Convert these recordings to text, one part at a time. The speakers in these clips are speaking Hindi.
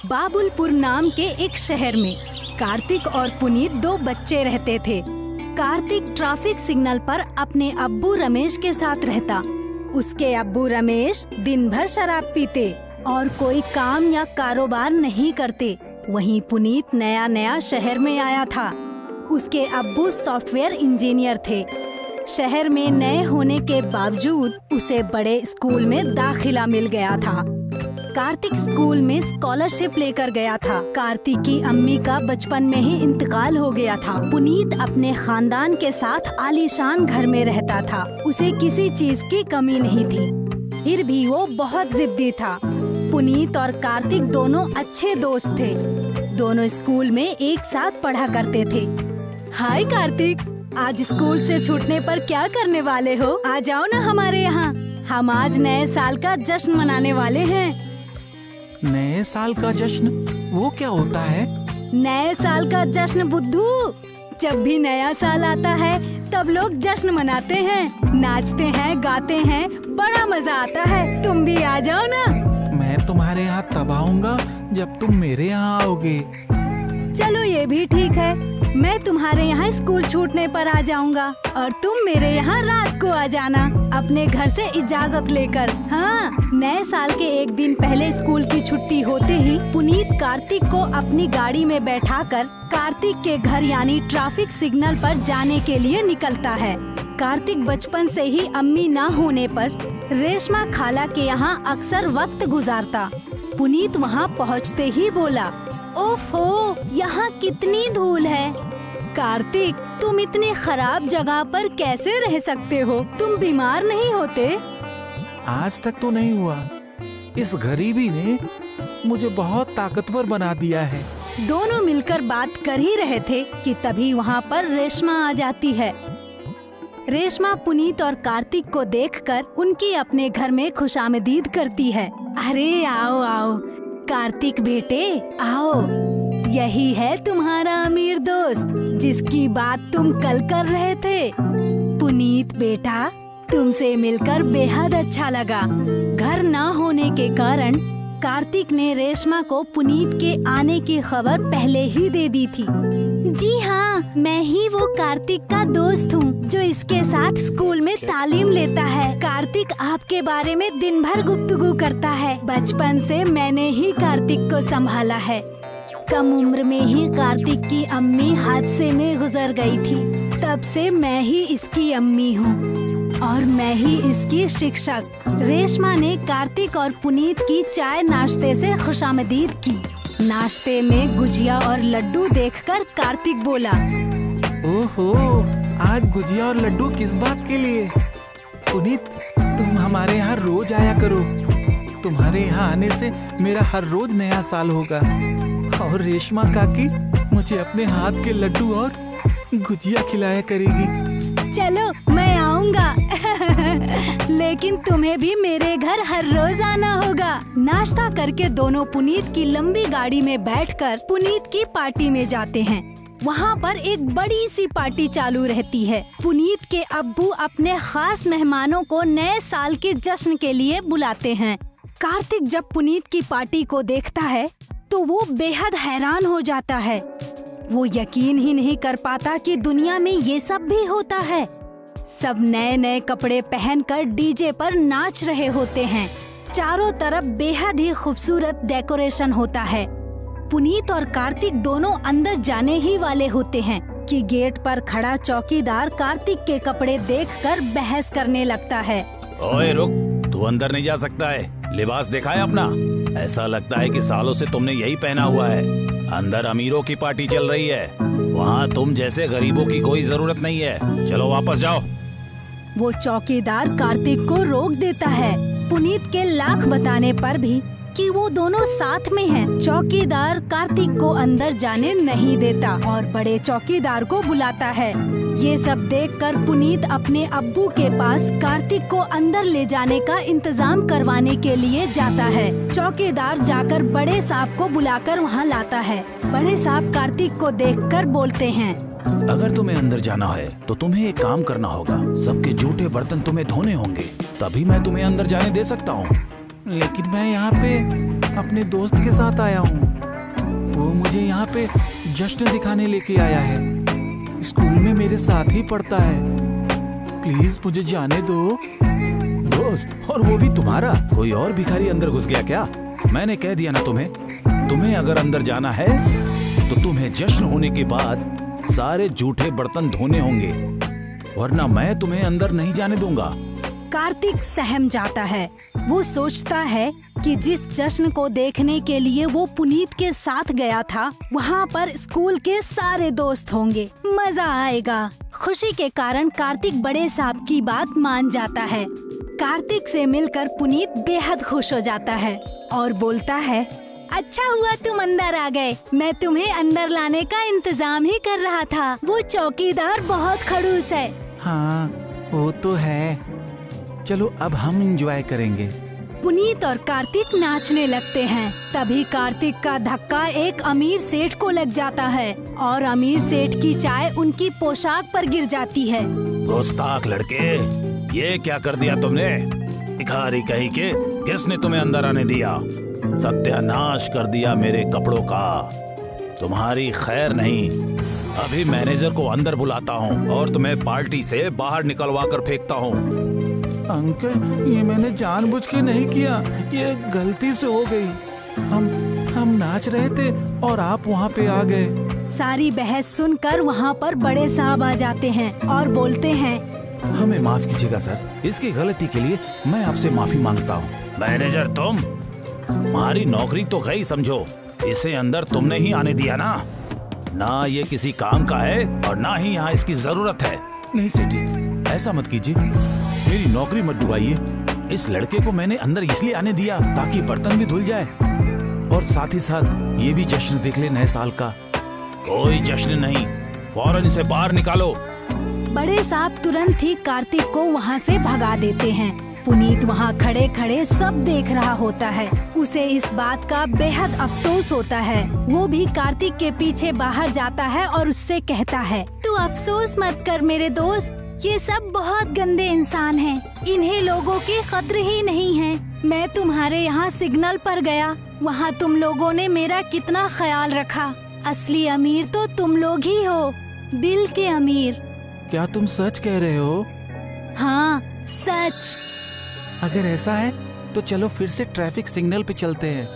बाबुलपुर नाम के एक शहर में कार्तिक और पुनीत दो बच्चे रहते थे। कार्तिक ट्रैफिक सिग्नल पर अपने अब्बू रमेश के साथ रहता। उसके अब्बू रमेश दिन भर शराब पीते और कोई काम या कारोबार नहीं करते। वहीं पुनीत नया नया शहर में आया था। उसके अब्बू सॉफ्टवेयर इंजीनियर थे। शहर में नए होने के बावजूद उसे बड़े स्कूल में दाखिला मिल गया था। कार्तिक स्कूल में स्कॉलरशिप लेकर गया था। कार्तिक की अम्मी का बचपन में ही इंतकाल हो गया था। पुनीत अपने खानदान के साथ आलीशान घर में रहता था। उसे किसी चीज की कमी नहीं थी, फिर भी वो बहुत जिद्दी था। पुनीत और कार्तिक दोनों अच्छे दोस्त थे। दोनों स्कूल में एक साथ पढ़ा करते थे। हाय कार्तिक, आज स्कूल से छूटने पर क्या करने वाले हो? आ जाओ ना हमारे यहाँ। हम आज नए साल का जश्न मनाने वाले हैं। नए साल का जश्न? वो क्या होता है? नए साल का जश्न बुद्धू, जब भी नया साल आता है तब लोग जश्न मनाते हैं, नाचते हैं, गाते हैं, बड़ा मजा आता है। तुम भी आ जाओ ना। मैं तुम्हारे यहाँ तब आऊंगा जब तुम मेरे यहाँ आओगे। चलो ये भी ठीक है, मैं तुम्हारे यहाँ स्कूल छूटने पर आ जाऊंगा और तुम मेरे यहाँ रात को आ जाना अपने घर से इजाजत लेकर। हाँ, नए साल के एक दिन पहले स्कूल की छुट्टी होते ही पुनीत कार्तिक को अपनी गाड़ी में बैठाकर कार्तिक के घर यानी ट्रैफिक सिग्नल पर जाने के लिए निकलता है। कार्तिक बचपन से ही अम्मी ना होने पर रेशमा खाला के यहाँ अक्सर वक्त गुजारता। पुनीत वहाँ पहुँचते ही बोला, ओफो, यहाँ कितनी धूल है। कार्तिक, तुम इतनी खराब जगह पर कैसे रह सकते हो? तुम बीमार नहीं होते? आज तक तो नहीं हुआ। इस गरीबी ने मुझे बहुत ताकतवर बना दिया है। दोनों मिलकर बात कर ही रहे थे कि तभी वहाँ पर रेशमा आ जाती है। रेशमा पुनीत और कार्तिक को देखकर उनकी अपने घर में खुशामदीद करती है। अरे आओ आओ कार्तिक बेटे, आओ। यही है तुम्हारा अमीर दोस्त जिसकी बात तुम कल कर रहे थे। पुनीत बेटा, तुमसे मिलकर बेहद अच्छा लगा। घर ना होने के कारण कार्तिक ने रेशमा को पुनीत के आने की खबर पहले ही दे दी थी। जी हाँ, मैं ही वो कार्तिक का दोस्त हूँ जो इसके साथ स्कूल में तालीम लेता है। कार्तिक आपके बारे में दिन भर गुफ्तगू करता है। बचपन से मैंने ही कार्तिक को संभाला है। कम उम्र में ही कार्तिक की अम्मी हादसे में गुजर गई थी। तब से मैं ही इसकी अम्मी हूँ और मैं ही इसकी शिक्षक। रेशमा ने कार्तिक और पुनीत की चाय नाश्ते से खुशामदीद की। नाश्ते में गुजिया और लड्डू देखकर कार्तिक बोला, ओहो, आज गुजिया और लड्डू किस बात के लिए? पुनीत, तुम हमारे यहाँ रोज आया करो। तुम्हारे यहाँ आने से मेरा हर रोज नया साल होगा। और रेशमा काकी मुझे अपने हाथ के लड्डू और गुजिया खिलाया करेगी। चलो मैं आऊँगा लेकिन तुम्हें भी मेरे घर हर रोज आना होगा। नाश्ता करके दोनों पुनीत की लंबी गाड़ी में बैठकर पुनीत की पार्टी में जाते हैं। वहाँ पर एक बड़ी सी पार्टी चालू रहती है। पुनीत के अब्बू अपने खास मेहमानों को नए साल के जश्न के लिए बुलाते हैं। कार्तिक जब पुनीत की पार्टी को देखता है तो वो बेहद हैरान हो जाता है। वो यकीन ही नहीं कर पाता कि दुनिया में ये सब भी होता है। सब नए नए कपड़े पहनकर डीजे पर नाच रहे होते हैं। चारों तरफ बेहद ही खूबसूरत डेकोरेशन होता है। पुनीत और कार्तिक दोनों अंदर जाने ही वाले होते हैं कि गेट पर खड़ा चौकीदार कार्तिक के कपड़े देखकर बहस करने लगता है। ओए रुक, तू अंदर नहीं जा सकता है। लिबास देखा है अपना? ऐसा लगता है कि सालों से तुमने यही पहना हुआ है। अंदर अमीरों की पार्टी चल रही है, वहाँ तुम जैसे गरीबों की कोई जरूरत नहीं है। चलो वापस जाओ। वो चौकीदार कार्तिक को रोक देता है। पुनीत के लाख बताने पर भी कि वो दोनों साथ में हैं। चौकीदार कार्तिक को अंदर जाने नहीं देता और बड़े चौकीदार को बुलाता है। ये सब देखकर पुनीत अपने अब्बू के पास कार्तिक को अंदर ले जाने का इंतजाम करवाने के लिए जाता है। चौकीदार जाकर बड़े साहब को बुलाकर वहाँ लाता है। बड़े साहब कार्तिक को देखकर बोलते हैं, अगर तुम्हें अंदर जाना है तो तुम्हें एक काम करना होगा। सबके जूठे बर्तन तुम्हें धोने होंगे, तभी मैं तुम्हें अंदर जाने दे सकता हूँ। लेकिन मैं यहाँ पे अपने दोस्त के साथ आया हूँ। वो मुझे यहाँ पे जश्न दिखाने लेके आया है। स्कूल में मेरे साथ ही पढ़ता है। प्लीज मुझे जाने दो। दोस्त, और वो भी तुम्हारा? कोई और भिखारी अंदर घुस गया क्या? मैंने कह दिया ना तुम्हें अगर अंदर जाना है तो तुम्हें जश्न होने के बाद सारे जूठे बर्तन धोने होंगे, वरना मैं तुम्हें अंदर नहीं जाने दूंगा। कार्तिक सहम जाता है। वो सोचता है कि जिस जश्न को देखने के लिए वो पुनीत के साथ गया था, वहाँ पर स्कूल के सारे दोस्त होंगे, मजा आएगा। खुशी के कारण कार्तिक बड़े साहब की बात मान जाता है। कार्तिक से मिलकर पुनीत बेहद खुश हो जाता है और बोलता है, अच्छा हुआ तुम अंदर आ गए। मैं तुम्हें अंदर लाने का इंतजाम ही कर रहा था। वो चौकीदार बहुत खड़ूस है। हाँ, वो तो है। चलो अब हम एंजॉय करेंगे। पुनीत और कार्तिक नाचने लगते हैं। तभी कार्तिक का धक्का एक अमीर सेठ को लग जाता है और अमीर सेठ की चाय उनकी पोशाक पर गिर जाती है। गुस्ताख लड़के, ये क्या कर दिया तुमने? भिखारी कहीं के, किसने तुम्हें अंदर आने दिया? सत्यानाश कर दिया मेरे कपड़ों का। तुम्हारी खैर नहीं। अभी मैनेजर को अंदर बुलाता हूँ और तुम्हें पार्टी से बाहर निकलवा कर फेंकता हूँ। अंकल, ये मैंने जानबूझ के नहीं किया, ये गलती से हो गई। हम नाच रहे थे और आप वहाँ पे आ गए। सारी बहस सुनकर वहाँ पर बड़े साहब आ जाते हैं और बोलते हैं, हमें माफ कीजिएगा सर, इसकी गलती के लिए मैं आपसे माफी मांगता हूँ। मैनेजर, तुम्हारी नौकरी तो गई समझो। इसे अंदर तुमने ही आने दिया ना ये किसी काम का है और ना ही यहाँ इसकी जरूरत है। नहीं सेठ जी, ऐसा मत कीजिए, मेरी नौकरी मत डुबाइए। इस लड़के को मैंने अंदर इसलिए आने दिया ताकि बर्तन भी धुल जाए और साथ ही साथ ये भी जश्न देख ले नए साल का। कोई जश्न नहीं, फौरन इसे बाहर निकालो। बड़े साहब तुरंत ही कार्तिक को वहाँ से भगा देते हैं। पुनीत वहाँ खड़े खड़े सब देख रहा होता है। उसे इस बात का बेहद अफसोस होता है। वो भी कार्तिक के पीछे बाहर जाता है और उससे कहता है, तू अफसोस मत कर मेरे दोस्त, ये सब बहुत गंदे इंसान हैं। इन्हें लोगों की कद्र ही नहीं है। मैं तुम्हारे यहाँ सिग्नल पर गया, वहाँ तुम लोगों ने मेरा कितना ख्याल रखा। असली अमीर तो तुम लोग ही हो, दिल के अमीर। क्या तुम सच कह रहे हो? हाँ, सच। अगर ऐसा है तो चलो फिर से ट्रैफिक सिग्नल पे चलते हैं।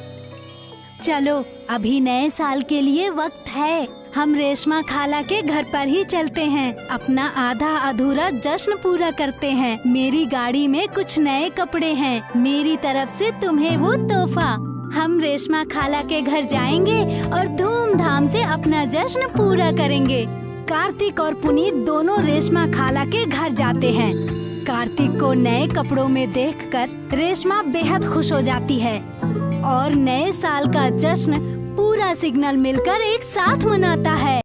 चलो, अभी नए साल के लिए वक्त है। हम रेशमा खाला के घर पर ही चलते हैं, अपना आधा अधूरा जश्न पूरा करते हैं। मेरी गाड़ी में कुछ नए कपड़े हैं, मेरी तरफ से तुम्हें वो तोहफा। हम रेशमा खाला के घर जाएंगे और धूमधाम से अपना जश्न पूरा करेंगे। कार्तिक और पुनीत दोनों रेशमा खाला के घर जाते हैं। कार्तिक को नए कपड़ों में देखकर रेशमा बेहद खुश हो जाती है और नए साल का जश्न पूरा सिग्नल मिलकर एक साथ मनाता है।